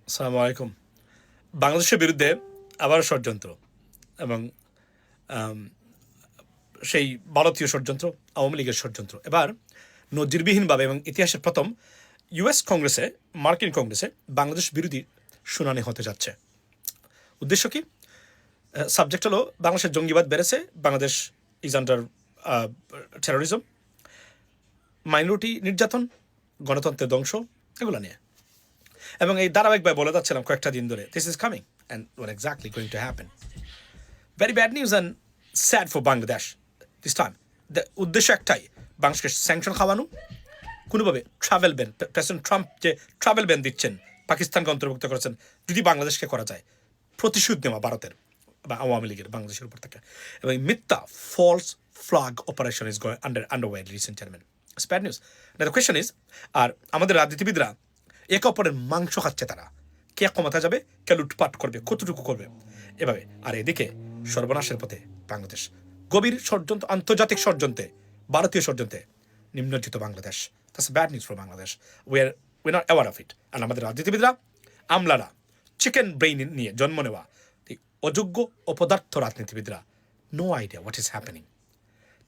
আসসালামু আলাইকুম। বাংলাদেশের বিরুদ্ধে আবার ষড়যন্ত্র এবং সেই ভারতীয় ষড়যন্ত্র, আওয়ামী লীগের ষড়যন্ত্র। এবার নজিরবিহীনভাবে এবং ইতিহাসের প্রথম ইউএস কংগ্রেসে, মার্কিন কংগ্রেসে বাংলাদেশ বিরোধী শুনানি হতে যাচ্ছে। উদ্দেশ্য কি? সাবজেক্ট হলো বাংলাদেশের জঙ্গিবাদ বেড়েছে, Bangladesh is under terrorism, minority নির্যাতন, গণতন্ত্রের ধ্বংস, এগুলো নিয়ে। এবং এই ধারাবাহিকভাবে বলে যাচ্ছিলাম কয়েকটা দিন ধরে, this is coming and watt exactly going to happen. Very bad news and sad for Bangladesh this time. উদ্দেশ্য একটাই, বাংলাদেশকে স্যাংশন খাওয়ানো, কোনোভাবে ট্রাভেল ব্যান, প্রেসিডেন্ট ট্রাম্প যে ট্রাভেল ব্যান দিচ্ছেন, পাকিস্তানকে অন্তর্ভুক্ত করেছেন, যদি বাংলাদেশকে করা যায়, প্রতিশোধ নেওয়া ভারতের বা আওয়ামী লীগের বাংলাদেশের উপর থেকে। এবং মিথ্যা false flag operation is underway recent chairman. It's bad news. The question is, আর আমাদের রাজনীতিবিদরা একে অপরের মাংস খাচ্ছে, তারা কে ক্ষমতা যাবে, কে লুটপাট করবে, কতটুকু করবে, এভাবে। আর এদিকে সর্বনাশের পথে বাংলাদেশ, গভীর ষড়যন্ত্র, আন্তর্জাতিক ষড়যন্ত্রে, ভারতীয় ষড়যন্ত্রে নিম্নজিত Bangladesh. That's bad news for Bangladesh. We not aware of it. আর আমাদের রাজনীতিবিদরা, আমলারা, চিকেন ব্রেইন নিয়ে জন্ম নেওয়া অযোগ্য অপদার্থ রাজনীতিবিদরা, no idea what is happening.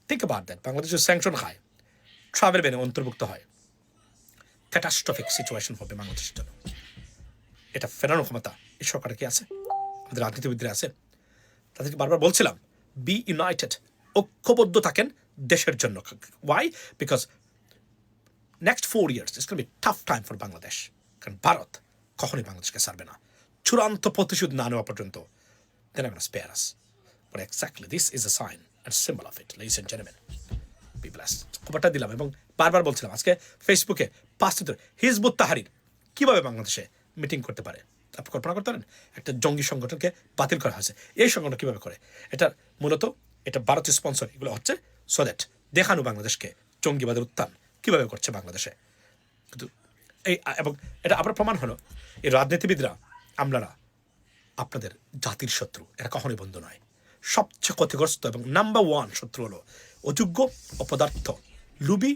Think about that. বাংলাদেশের স্যাংশন খায়, ট্রাভেল ব্যানে অন্তর্ভুক্ত হয়, ক্যাটাস্ট্রফিক সিচুয়েশন হবে বাংলাদেশের জন্য। এটা ফেরানোর ক্ষমতা এই সরকারের কি আছে? আমাদের রাজনীতিবিদরা আছে? তাদেরকে বারবার বলছিলাম, বি ইউনাইটেড, ঐক্যবদ্ধ থাকেন দেশের জন্য। Why? Because next 4 years it's gonna be tough time for Bangladesh. কারণ ভারত কখনোই বাংলাদেশকে ছাড়বে না, চূড়ান্ত প্রতিশোধ না নেওয়া পর্যন্ত। They're not going to spare us. But exactly this is a sign and symbol of it, ladies and gentlemen. Be blessed. খবরটা দিলাম এবং বারবার বলছিলাম, আজকে ফেসবুকে হিজবুত তাহরির কীভাবে বাংলাদেশে মিটিং করতে পারে? আপনি কল্পনা করতে পারেন? একটা জঙ্গি সংগঠনকে বাতিল করা হয়েছে। এই সংগঠন কীভাবে করে? এটা মূলত এটা ভারতীয় স্পন্সর, এগুলো হচ্ছে সো দ্যাট দেখানো বাংলাদেশকে জঙ্গিবাদের উত্থান কীভাবে করছে বাংলাদেশে। কিন্তু এই এবং এটা আবার প্রমাণ হলো, এই রাজনীতিবিদরা, আমলারা আপনাদের জাতির শত্রু, এরা কখনোই বন্ধু নয়। সবচেয়ে ক্ষতিগ্রস্ত এবং নাম্বার 1 শত্রু হলো অযোগ্য, অপদার্থ, লুবি,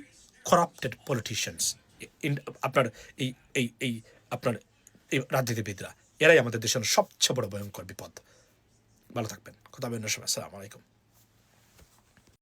করাপ্টেড পলিটিশিয়ানস। আপনার এই এই এই আপনার এই রাজনীতিবিদরা, এরাই আমাদের দেশের সবচেয়ে বড় ভয়ঙ্কর বিপদ। ভালো থাকবেন। কথা বলেন। আসসালামু আলাইকুম।